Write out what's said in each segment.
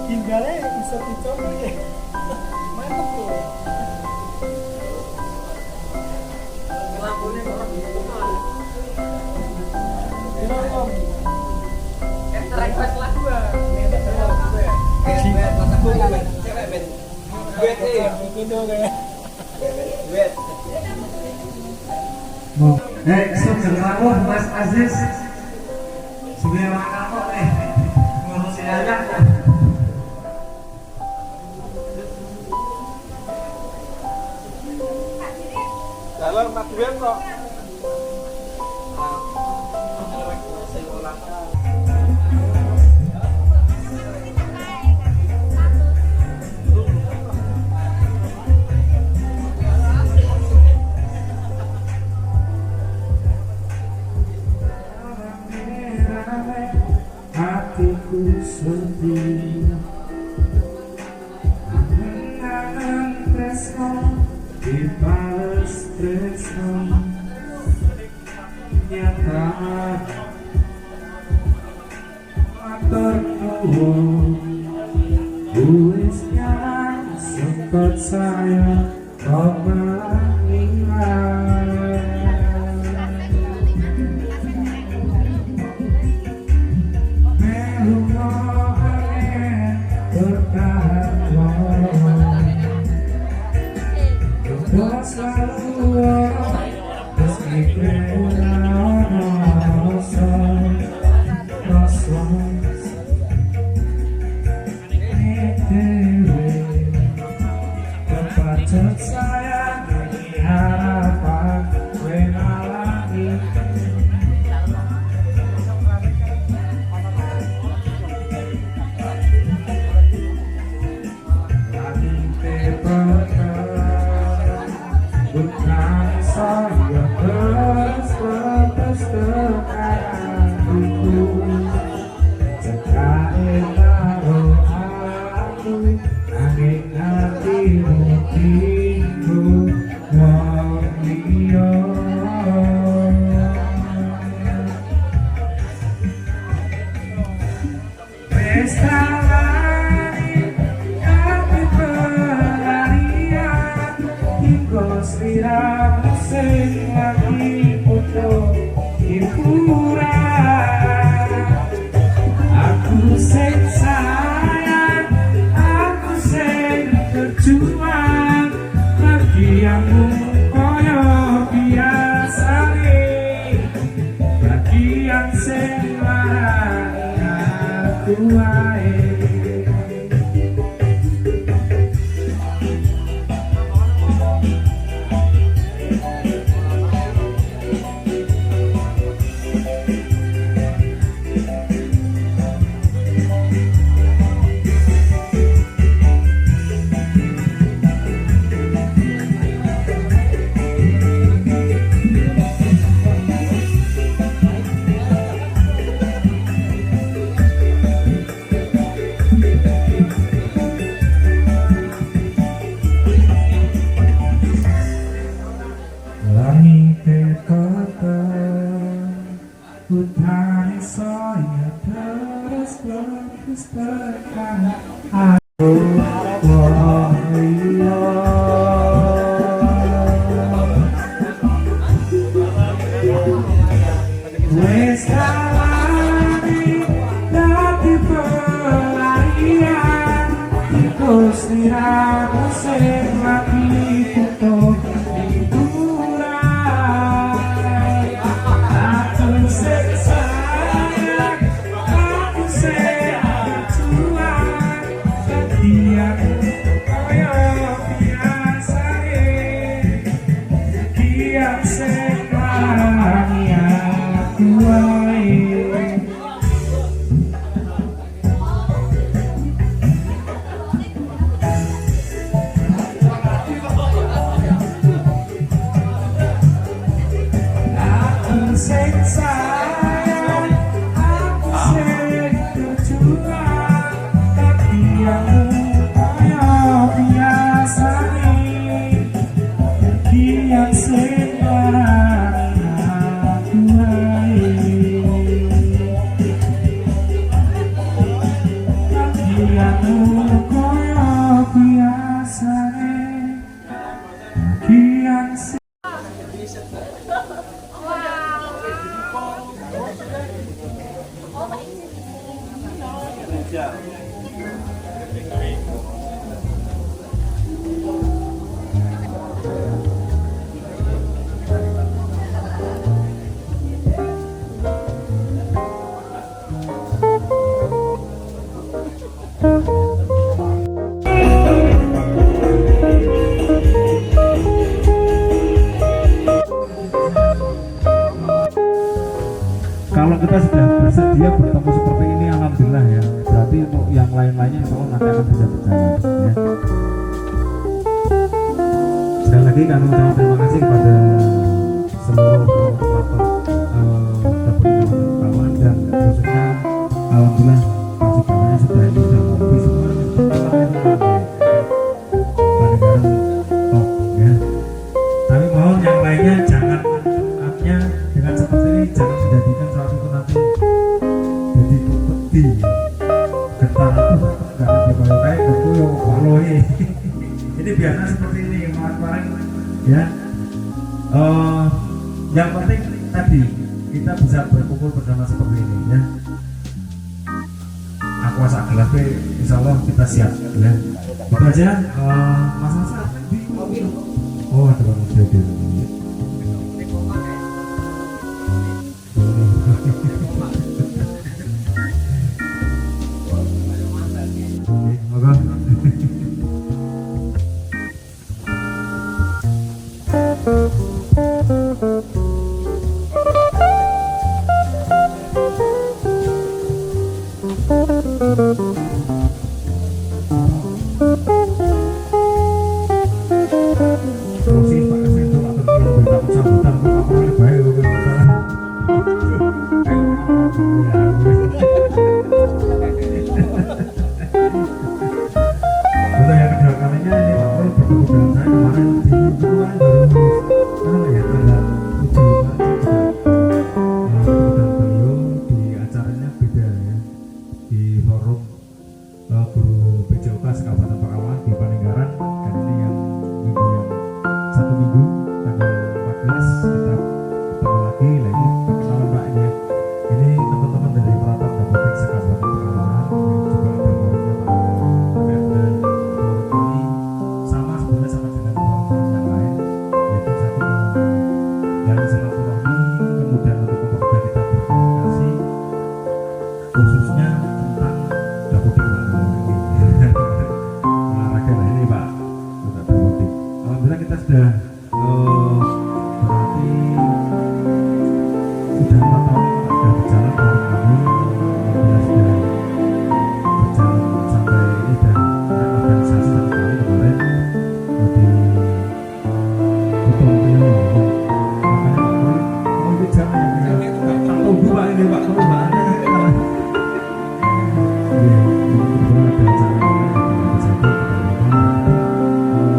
Tinggalnya bisa dicoba ya. Mantap loh. Lampunya orang Kenapa? request lagu ya. Mas Aziz sebenarnya mana kok ngurusin aja. Dalam Mas Duen kok. Hatiku sedih, angan tresno dibales tresno, nyata matur nuwun, wis nyang sempat saya kok malah hilang. Aku kalau kita sudah bersedia bertemu seperti ini, alhamdulillah ya. Berarti untuk yang lain-lainnya insya Allah nanti akan bisa berjalan ya. Sekali lagi kami ucapkan terima kasih kepada seluruh operator kawan dan khususnya alhamdulillah masih banyak sudah ini sudah ngopi semua Pangandaran top ya. Tapi mohon yang lainnya jangan artinya dengan seperti ini jangan menjadikan suatu itu nanti jadi kompeti getar itu nggak ada kayak aku yang waloi ini biasa seperti ini kemarin ya. Yang penting tadi kita bisa berkumpul bersama seperti ini ya. Aku masak gelas insya Allah kita siap ya. Itu aja Mas di oh ada Bang Jadi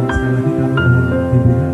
sekali lagi kami mohon bimbingan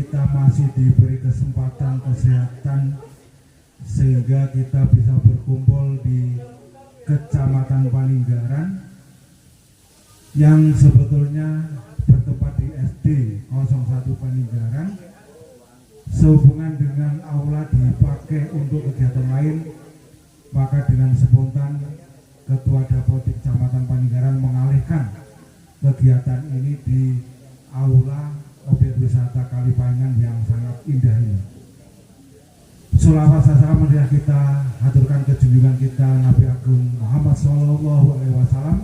kita masih diberi kesempatan kesehatan sehingga kita bisa berkumpul di Kecamatan Paninggaran yang sebetulnya bertempat di SD 01 Paninggaran. Sehubungan dengan aula dipakai untuk kegiatan lain, maka dengan spontan Ketua Dapodik Kecamatan Paninggaran mengalihkan kegiatan ini di aula objek wisata Kalipangan yang sangat indah ini. Sholawat salam meriah kita haturkan ke junjungan kita Nabi Agung Muhammad SAW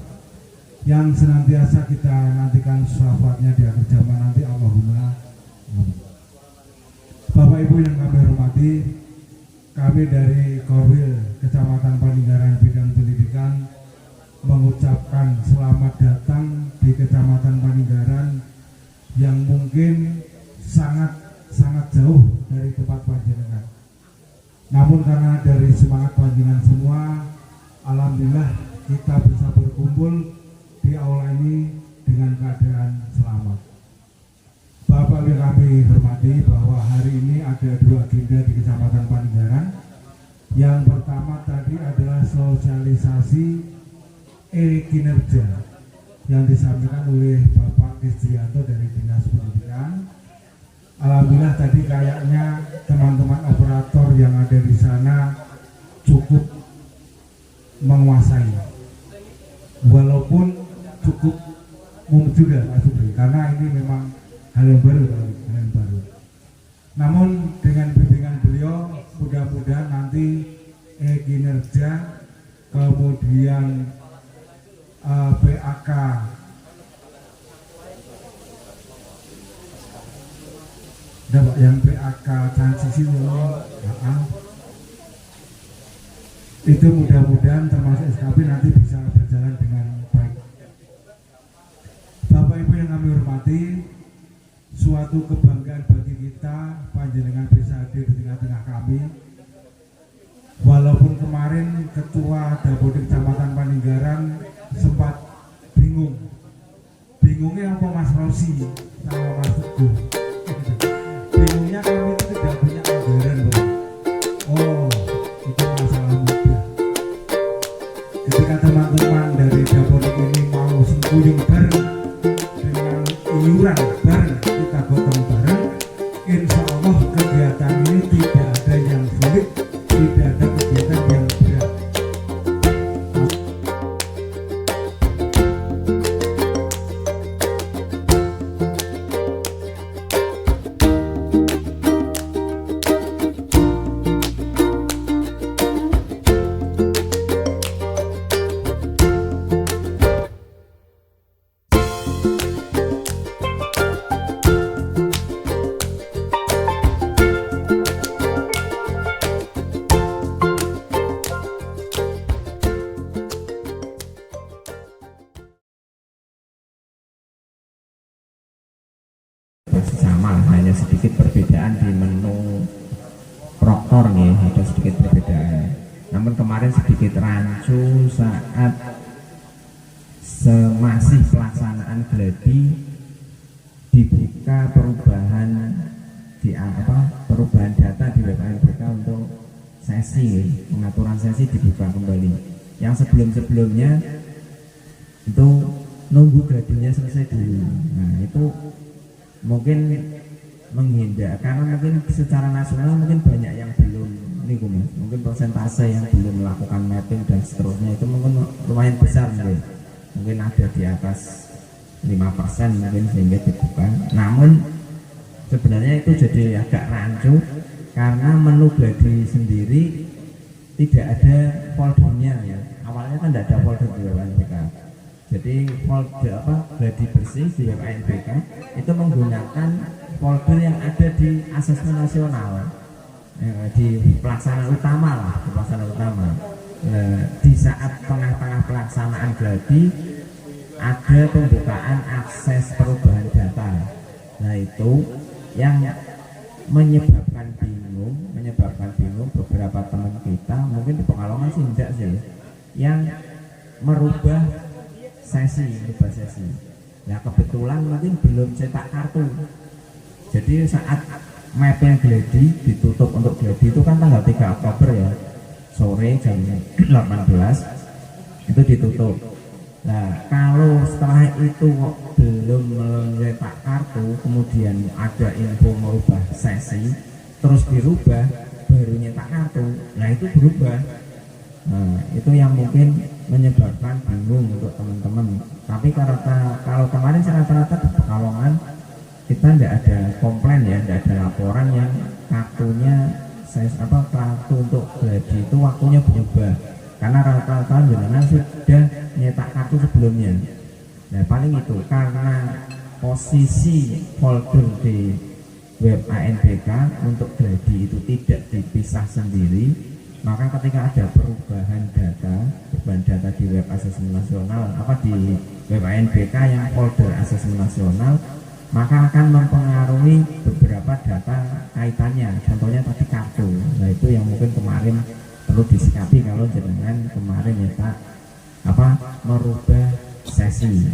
yang senantiasa kita nantikan syafaatnya di akhir zaman nanti. Allahumma amin. Bapak Ibu yang kami hormati, kami dari Korwil Kecamatan Paninggaran Bidang Pendidikan mengucapkan selamat datang di Kecamatan Paninggaran yang mungkin sangat jauh dari tempat panjenengan. Namun karena dari semangat panjenengan semua, alhamdulillah kita bisa berkumpul di aula ini dengan keadaan selamat. Bapak yang kami hormati, bahwa hari ini ada dua agenda di Kecamatan Paninggaran. Yang pertama tadi adalah sosialisasi kinerja yang disampaikan oleh Bapak Kristianto dari Dinas Pendidikan. Alhamdulillah tadi kayaknya teman-teman operator yang ada di sana cukup menguasai, walaupun cukup umum juga Pak Subri, karena ini memang hal yang baru. Namun dengan bimbingan beliau, mudah-mudahan nanti kinerja, kemudian PAK yang PAK transisi itu mudah-mudahan termasuk SKP nanti bisa berjalan dengan baik. Bapak Ibu yang kami hormati, suatu kebanggaan bagi kita panjenengan bisa hadir di tengah-tengah kami. Walaupun kemarin Ketua Dapodik Kecamatan Paninggaran sempat bingungnya apa Mas Rosi sama Mas Teguh. Bingungnya kami itu tidak punya anggaran, Bro. Oh, itu masalah mudah. Ketika teman-teman dari Dapodik ini mau sengkuyung bareng dengan iuran bareng, kita gotong bareng, insya Allah kegiatan ini tidak ada yang sulit, tidak ada kegiatan yang berat. Sama, hanya sedikit perbedaan di menu proktor nih, ada sedikit perbedaan. Namun kemarin sedikit rancu saat masih pelaksanaan gladi dibuka perubahan perubahan data di web ANBK untuk sesi, pengaturan sesi dibuka kembali. Yang sebelumnya itu nunggu gladinya selesai dulu. Nah itu mungkin menghindar, karena mungkin secara nasional mungkin banyak yang belum nih Mas, mungkin persentase yang belum melakukan mapping dan seterusnya itu mungkin lumayan besar, mungkin ada di atas 5% mungkin sehingga dibuka. Namun sebenarnya itu jadi agak rancu karena menu gladi sendiri tidak ada foldernya ya. Awalnya kan tidak ada folder di ANBK. Jadi folder gladi bersih di ANBK itu menggunakan folder yang ada di asesmen nasional, di pelaksanaan utama. Di saat tengah-tengah pelaksanaan gladi ada pembukaan akses perubahan data. Nah itu yang menyebabkan bingung beberapa teman kita, mungkin di Pekalongan sih enggak sih, yang merubah sesi. Nah kebetulan mungkin belum cetak kartu. Jadi saat mapnya Gladi ditutup untuk Gladi itu kan tanggal 3 Oktober ya, sore jam 18 itu ditutup. Nah kalau setelah itu kok belum mencetak kartu, kemudian ada info merubah sesi, terus dirubah, baru nyetak kartu, nah itu berubah. Nah itu yang mungkin menyebabkan bingung untuk teman-teman. Tapi karena kalau kemarin rata-rata di Pekalongan kita tidak ada komplain ya, tidak ada laporan yang kartunya kartu untuk Gladi itu waktunya berubah, karena rata-rata jenengan sudah nyetak kartu sebelumnya. Nah paling itu karena posisi folder di web ANBK untuk Gladi itu tidak dipisah sendiri, maka ketika ada perubahan data di web asesmen nasional di web ANBK yang folder asesmen nasional, maka akan mempengaruhi beberapa data kaitannya, contohnya tadi kartu. Nah itu yang mungkin kemarin perlu disikapi kalau jenengan kemarin nyetak merubah sesi.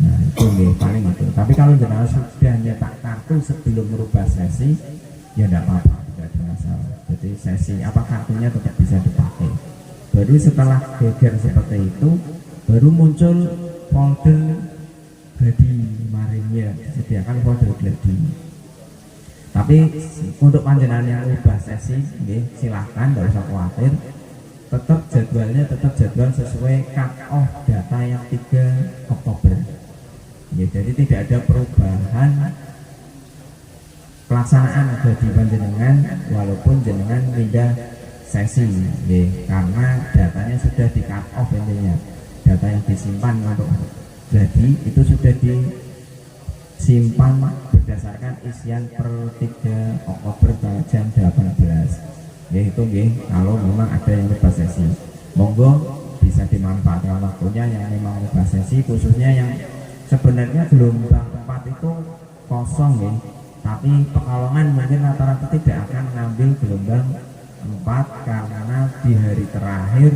Nah itu paling itu. Tapi kalau jenengan sudah nyetak kartu sebelum merubah sesi, ya tidak apa-apa, tidak ada masalah. Jadi sesi kartunya tetap bisa dipakai. Baru setelah geger seperti itu, baru muncul folder Gladi Marinnya, disediakan folder Gladi. Tapi untuk panjenengan yang ubah sesi, silahkan, tidak usah khawatir. Tetap jadwal sesuai cut off data yang 3 Oktober. Jadi tidak ada perubahan pelaksanaan Gladi panjenengan walaupun jenengan pindah sesi, karena datanya sudah di cut off intinya. Data yang disimpan untuk Gladi itu sudah disimpan berdasarkan isian per 3 Oktober jam 18. Itu kalau memang ada yang rubah sesi, monggo bisa dimanfaatkan waktunya yang memang rubah sesi, khususnya yang sebenarnya gelombang 4 itu kosong tapi Pekalongan mungkin rata-rata tidak akan mengambil gelombang 4 karena di hari terakhir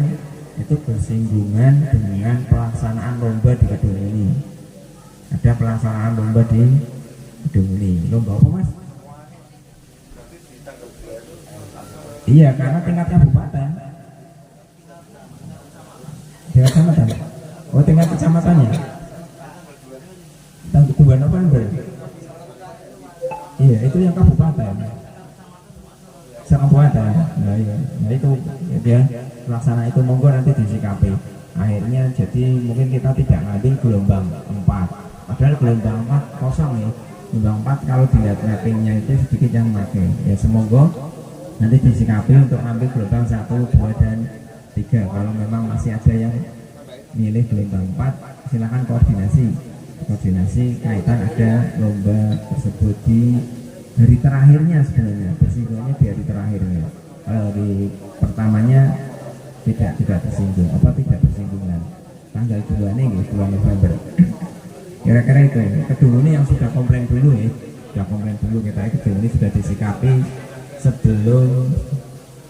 itu bersinggungan dengan pelaksanaan lomba di gedung ini. Ada pelaksanaan lomba di gedung ini. Lomba apa mas? Iya, karena tingkat kabupaten. Tingkat kecamatan. Oh, tingkat kecamatannya. Tanggungan apa yang Iya, itu yang kabupaten. Kabupaten. Nah, iya. Nah itu ya pelaksana itu monggo nanti disikapi. Akhirnya jadi mungkin kita tidak ngambil gelombang 4. Padahal gelombang 4 kosong ya. Gelombang 4 kalau dilihat mappingnya itu sedikit yang pakai. Ya semoga nanti disikapi untuk ambil gelombang 1, 2 dan 3. Kalau memang masih ada yang milih gelombang 4, silakan koordinasi kaitan ada lomba tersebut di hari terakhirnya, sebenarnya bersinggungnya di hari terakhirnya. Kalau di pertamanya tidak tersinggung, tidak bersinggungan. Tanggal 2 nih 2 November. Kira-kira itu. Kedua ini yang sudah komplain dulu kita kedua ini sudah disikapi sebelum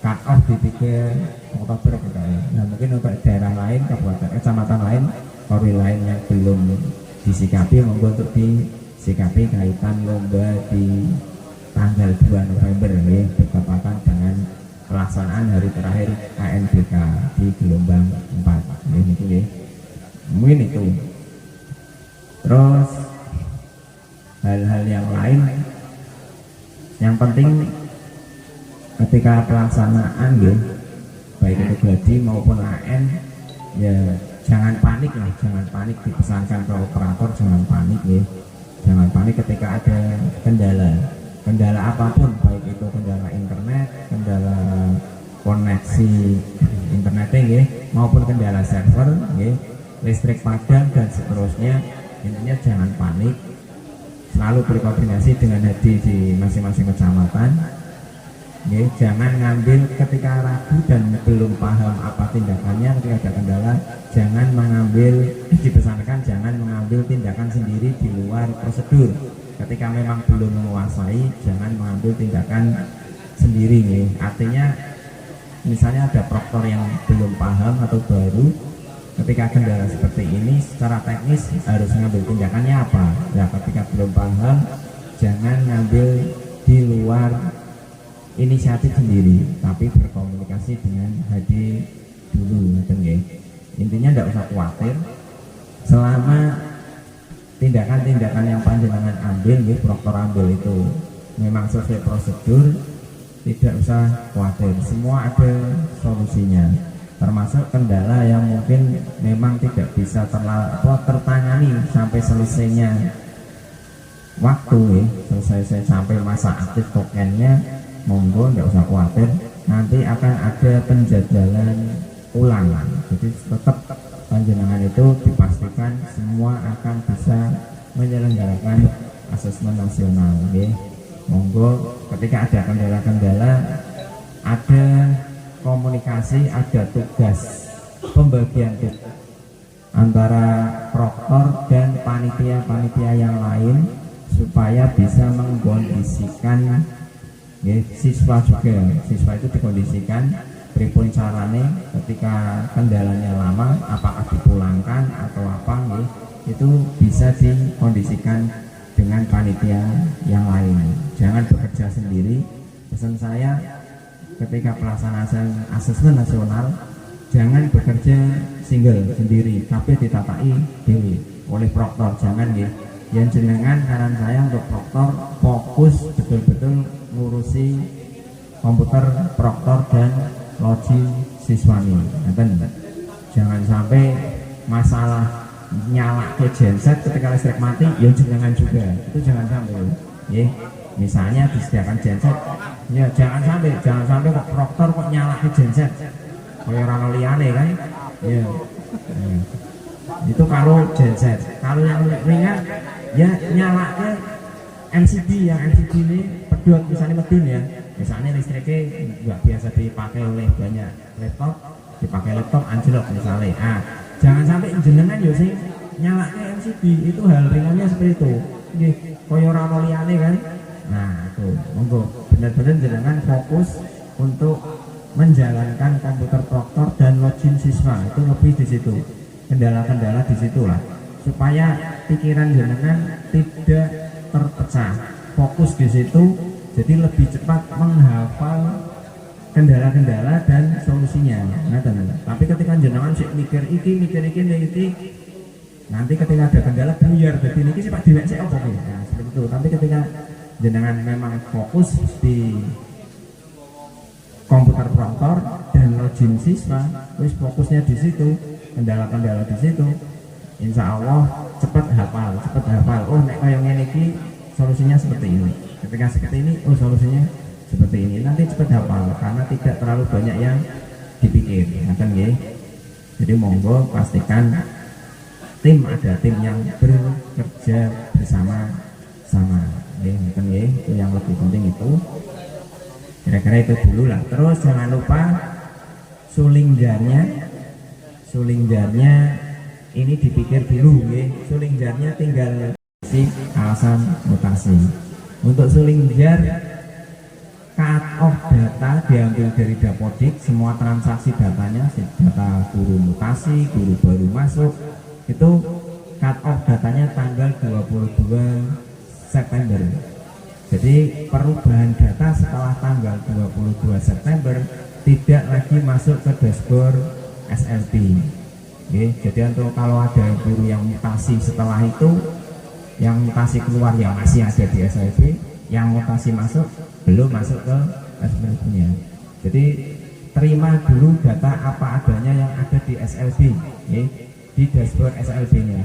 cut off di 3 Oktober kita. Nah mungkin untuk daerah lain, kabupaten, kecamatan lain, korwi lain yang belum disikapi, monggo untuk disikapi kaitan lomba di tanggal 2 November bertepatan dengan pelaksanaan hari terakhir ANBK di gelombang 4. Mungkin itu. Terus hal-hal yang lain yang penting ketika pelaksanaan baik itu Gladi maupun AN, ya jangan panik dipesankan ke operator, jangan panik ketika ada kendala apapun, baik itu kendala internet, kendala koneksi internetnya maupun kendala server, listrik padam dan seterusnya. Intinya jangan panik, selalu berkoordinasi dengan HEDI di masing-masing kecamatan. Jangan ngambil ketika ragu dan belum paham apa tindakannya ketika ada kendala, jangan mengambil tindakan sendiri di luar prosedur. Ketika memang belum menguasai, jangan mengambil tindakan sendiri Artinya misalnya ada proktor yang belum paham atau baru, ketika kendala seperti ini secara teknis harus mengambil tindakannya apa. Ketika belum paham jangan ngambil di luar inisiatif sendiri, tapi berkomunikasi dengan HD dulu, nggih. Intinya tidak usah khawatir selama tindakan-tindakan yang panjenengan ambil, nggih, proktor ambil itu memang sesuai prosedur, tidak usah khawatir, semua ada solusinya, termasuk kendala yang mungkin memang tidak bisa tertangani sampai selesainya waktu, selesai sampai masa aktif tokennya, monggo tidak usah khawatir, nanti akan ada penjadwalan ulang, jadi tetap panjenengan itu dipastikan semua akan bisa menyelenggarakan asesmen nasional, okay? Monggo ketika ada kendala-kendala, ada komunikasi, ada tugas pembagian tugas antara proktor dan panitia-panitia yang lain supaya bisa mengkondisikan, okay, siswa juga. Siswa itu dikondisikan pripun carane ketika kendalanya lama, apakah dipulangkan atau apa, okay, itu bisa dikondisikan dengan panitia yang lain. Jangan bekerja sendiri. Pesan saya ketika pelaksanaan asesmen nasional, jangan bekerja single sendiri, tapi ditatai dewi oleh proktor. Jangan, ya. Yang jenengan saran saya untuk proktor fokus betul-betul ngurusi komputer proktor dan logi siswani. Jangan sampai masalah nyala ke genset ketika listrik mati, ya jenengan juga, itu jangan sampai, ya. Misalnya disediakan genset, ya jangan sampai kok proktor kok nyala ke genset, kayak orang liane kan, ya. Itu kalau genset. Kalau yang ringan, ya nyala ke MCB, yang MCB ini pedot misalnya medin, ya. Misalnya listriknya nggak biasa dipakai oleh banyak laptop, dipakai laptop anjlok misalnya. Jangan sampai jenengan yo sing nyalake MCB, itu hal ringannya seperti itu. Nggih, kaya ora ono liyane kan. Nah, itu monggo benar-benar jenengan fokus untuk menjalankan komputer proktor dan login siswa, itu lebih di situ. Kendala-kendala di situlah. Supaya pikiran jenengan tidak terpecah. Fokus di situ, jadi lebih cepat menghafal kendala-kendala dan solusinya. Tapi ketika jenengan sik mikir iki, nanti ketika ada kendala buyar, jadi ini sih Pak Dewek sik opo ya, seperti itu. Tapi ketika jenengan memang fokus di komputer proktor dan login siswa, wis fokusnya di situ, kendala-kendala di situ, insya Allah cepat hafal. Oh, nek kaya ngene iki solusinya seperti ini. Ketika seperti ini, oh solusinya seperti ini, nanti cepat hafal karena tidak terlalu banyak yang dipikir, ya. Jadi monggo pastikan ada tim yang bekerja bersama-sama, ya. Itu yang lebih penting itu. Kira-kira itu dulu lah. Terus jangan lupa suling jarnya ini dipikir dulu, ya. Suling jarnya tinggal si alasan mutasi. Untuk suling jar, cut off data diambil dari Dapodik, semua transaksi datanya, data guru mutasi, guru baru masuk, itu cut off datanya tanggal 22 September. Jadi perubahan data setelah tanggal 22 September tidak lagi masuk ke dashboard SLP. Oke, jadi untuk kalau ada guru yang mutasi setelah itu, yang mutasi keluar yang masih ada di SLP, yang mutasi masuk belum masuk ke SLP-nya. Jadi terima dulu data apa adanya yang ada di SLP, ya, di dashboard SLP-nya.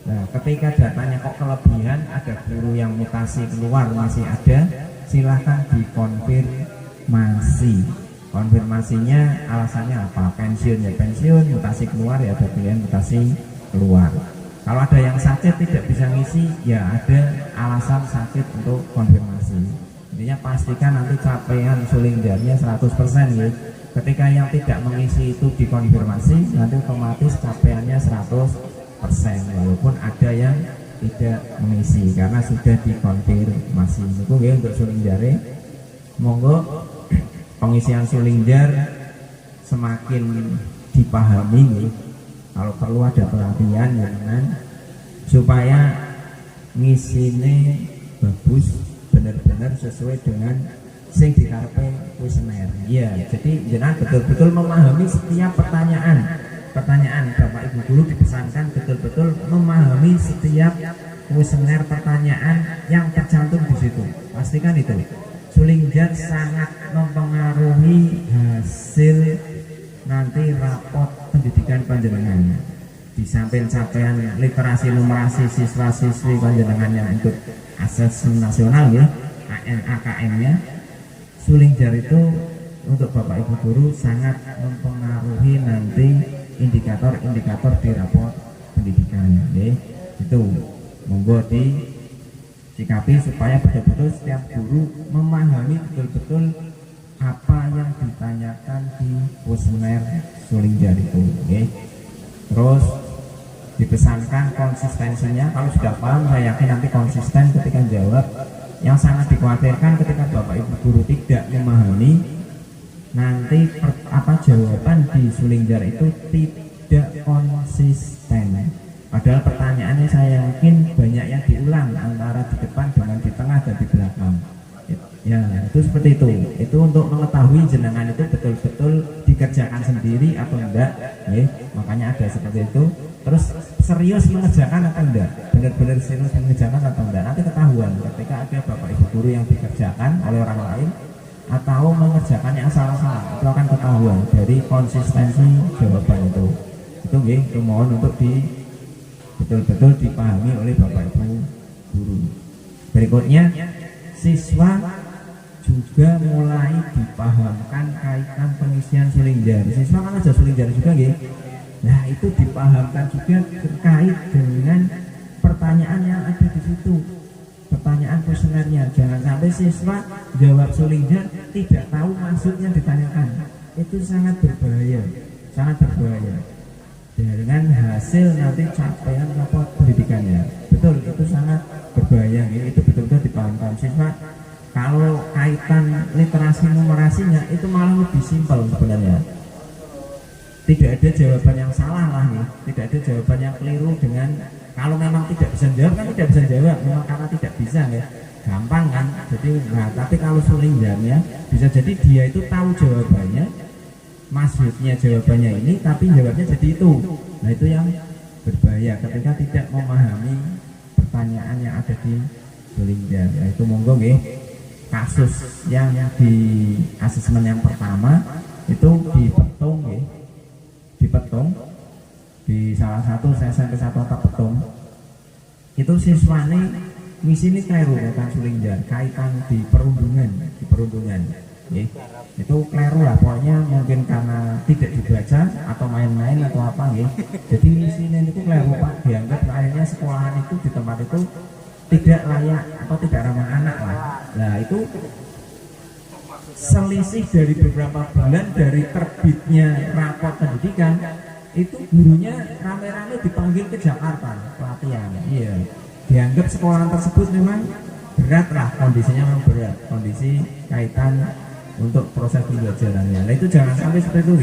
Nah, ketika datanya kok kelebihan, ada guru yang mutasi keluar masih ada, silahkan dikonfirmasi. Konfirmasinya alasannya apa? Pensiun ya pensiun, mutasi keluar ya ada pilihan mutasi keluar. Kalau ada yang sakit tidak bisa ngisi, ya ada alasan sakit untuk konfirmasi. Intinya pastikan nanti capaian suling jarnya 100%, ya. Ketika yang tidak mengisi itu dikonfirmasi, nanti otomatis capaiannya 100%, walaupun ada yang tidak mengisi karena sudah dikonfirmasi. Itu ya untuk suling jare. Monggo pengisian suling jar semakin dipahami, ya. Kalau perlu ada pelatihan, ya, supaya ngisine bagus, benar-benar sesuai dengan sing dikarepe kuesioner. Iya, jadi jenengan betul-betul memahami setiap pertanyaan Bapak Ibu guru dipesankan betul-betul memahami setiap kuesioner pertanyaan yang tercantum di situ. Pastikan itu. Sulingjar sangat mempengaruhi hasil nanti rapot pendidikan panjenengan. Di samping capaian literasi numerasi siswa-siswi panjenengan yang untuk asesmen nasional ya, ANAKM-nya, Sulingjar itu untuk Bapak Ibu guru sangat mempengaruhi nanti indikator-indikator di raport pendidikan ya. Itu monggo disikapi supaya betul-betul setiap guru memahami betul-betul apa yang ditanyakan di kuesioner Sulingjar itu ya. Terus dipesankan konsistensinya, kalau sudah paham saya yakin nanti konsisten ketika jawab. Yang sangat dikhawatirkan ketika Bapak Ibu guru tidak memahami nanti jawaban di Sulingjar itu tidak konsisten. Padahal pertanyaannya saya yakin banyak yang diulang antara di depan dengan di tengah dan di belakang. Ya, itu seperti itu. Itu untuk mengetahui jenengan itu betul-betul dikerjakan sendiri atau enggak. Makanya ada seperti itu. Terus serius mengerjakan atau enggak? Benar-benar serius mengerjakan atau enggak? Nanti ketahuan ketika ada Bapak Ibu guru yang dikerjakan oleh orang lain atau mengerjakan yang salah-salah, itu akan ketahuan dari konsistensi jawaban itu. Itu mohon untuk betul-betul dipahami oleh Bapak Ibu guru. Berikutnya, siswa juga mulai dipahamkan kaitan pengisian Sulingjar. Siswa kan ada Sulingjar juga Nah, itu dipahamkan juga terkait dengan pertanyaan yang ada di situ. Pertanyaan kuesionernya, jangan sampai siswa jawab Sulingjar tidak tahu maksudnya ditanyakan. Itu sangat berbahaya, dengan hasil nanti capaian raport pendidikannya. Betul, itu sangat berbahaya. Itu betul-betul dipahamkan siswa. Kalau kaitan literasi numerasinya itu malah lebih simpel sebenarnya. Tidak ada jawaban yang salah lah tidak ada jawaban yang keliru dengan kalau memang tidak bisa jawab kan tidak bisa jawab, memang karena tidak bisa gampang kan. Jadi tapi kalau Sulingjarnya bisa jadi dia itu tahu jawabannya, maksudnya jawabannya ini tapi jawabnya jadi itu. Nah, itu yang berbahaya ketika tidak memahami pertanyaan yang ada di Sulingjar. Itu monggo kasus yang di asesmen yang pertama itu dipetung di salah satu SMP 1 Kota Petung. Itu siswane misi ini keliru kaitan Sulingjar, kaitan di perundungan. Itu keliru lah, pokoknya mungkin karena tidak dibaca atau main-main atau apa Jadi misi ini itu keliru Pak, dianggap akhirnya sekolahan itu di tempat itu tidak layak atau tidak ramah anak lah. Nah, itu selisih dari beberapa bulan dari terbitnya raport pendidikan, itu gurunya rame-rame dipanggil ke Jakarta pelatihan. Iya, dianggap sekolahan tersebut memang berat lah, kondisinya memang berat, kondisi kaitan untuk proses pembelajarannya. Nah, itu jangan sampai seperti itu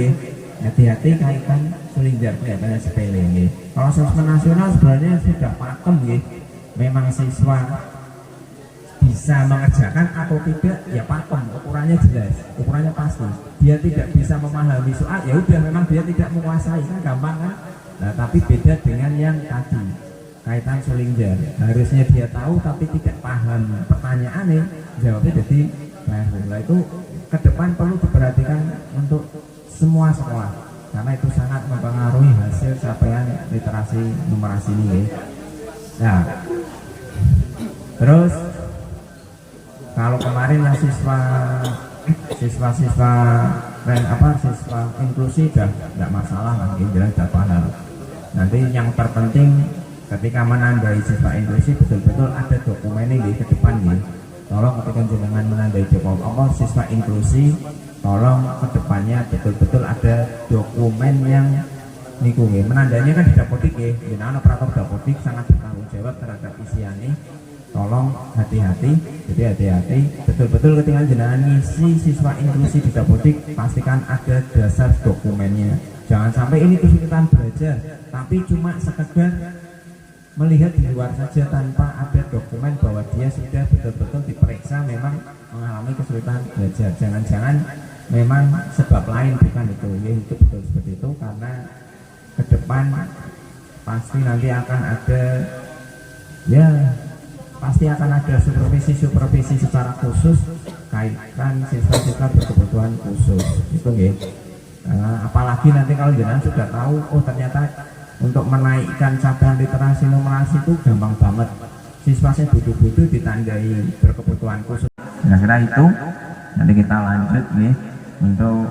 hati-hati kaitan Sulingjar, kelihatannya sepele Kalau asesmen nasional sebenarnya sudah pakem memang siswa bisa mengerjakan atau tidak ya pakem, ukurannya jelas, ukurannya pasti. Dia tidak bisa memahami soal, ya udah memang dia tidak menguasai, kan gampang kan. Nah, tapi beda dengan yang tadi kaitan Sulingjar, harusnya dia tahu tapi tidak paham pertanyaannya, jawabnya jadi keliru. Nah, itu ke depan perlu diperhatikan untuk semua sekolah karena itu sangat mempengaruhi hasil capaian literasi numerasi ini Nah, terus kalau kemarin yang siswa inklusi udah nggak masalah lah, jelas sudah paham. Nanti yang terpenting ketika menandai siswa inklusi betul-betul ada dokumennya ke depan Tolong ketika jenengan menandai dokumen siswa inklusi, tolong ke depannya betul-betul ada dokumen yang menandainya kan di dapodik jenengan operator dapodik sangat bertanggung jawab terhadap isiannya. Tolong hati-hati, jadi hati-hati betul-betul ketika jenengan ngisi siswa inklusi di dapodik, pastikan ada dasar dokumennya. Jangan sampai ini kesulitan belajar tapi cuma sekedar melihat di luar saja tanpa ada dokumen bahwa dia sudah betul-betul diperiksa memang mengalami kesulitan belajar. Jangan-jangan memang sebab lain, bukan itu. Ya, itu betul seperti itu, karena ke depan pasti nanti akan ada, ya pasti akan ada supervisi secara khusus kaitan siswa-siswa berkebutuhan khusus itu ya. Apalagi nanti kalau jenengan sudah tahu, oh ternyata untuk menaikkan capaian literasi numerasi itu gampang banget, siswa saya butuh-butuh ditandai berkebutuhan khusus. Kira-kira itu nanti kita lanjut nih untuk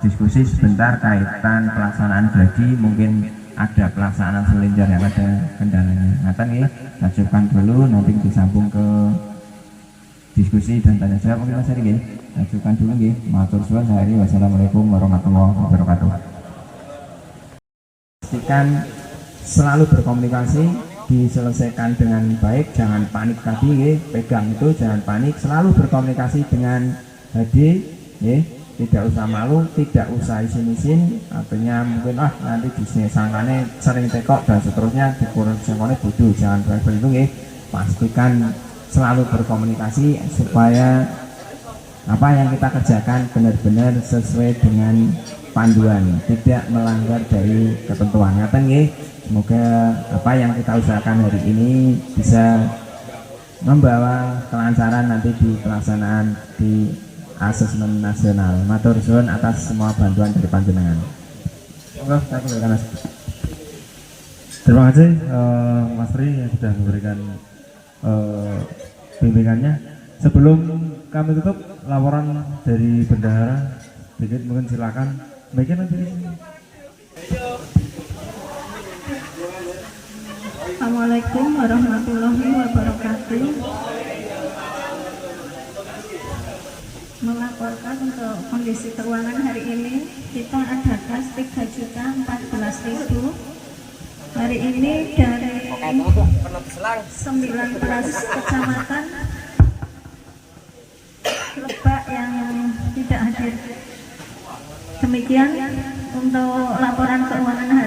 diskusi sebentar kaitan pelaksanaan gladi. Mungkin ada pelaksanaan selinjar yang ada kendalanya. Nanti nih lanjutkan dulu, nanti disambung ke diskusi dan tanya jawab. Mungkin Mas Heri nggih, lanjutkan dulu nggih. Matur suwun. Wassalamualaikum warahmatullahi wabarakatuh. Pastikan selalu berkomunikasi, diselesaikan dengan baik, jangan panik tadi nggih. Pegang itu, jangan panik, selalu berkomunikasi dengan HD nggih. Tidak usah malu, tidak usah isin-isin, artinya mungkin nanti disangkane sering tekok dan seterusnya, dikurang sangkane bodoh, jangan seperti itu nggih. Pastikan selalu berkomunikasi supaya apa yang kita kerjakan benar-benar sesuai dengan panduan, tidak melanggar dari ketentuan. Ngaten nggih. Semoga apa yang kita usahakan hari ini bisa membawa kelancaran nanti di pelaksanaan di asesmen nasional. Matur suwun atas semua bantuan dari panjenengan. Terima kasih Mas Tri yang sudah memberikan bimbingannya. Sebelum kami tutup, laporan dari bendahara sedikit, mungkin silakan. Mungkin nanti di sini. Assalamualaikum warahmatullahi wabarakatuh. Melaporkan untuk kondisi keuangan hari ini, kita ada kas 3.014.000. Hari ini dari 19 kecamatan Lebak yang tidak hadir. Demikian untuk laporan keuangan hari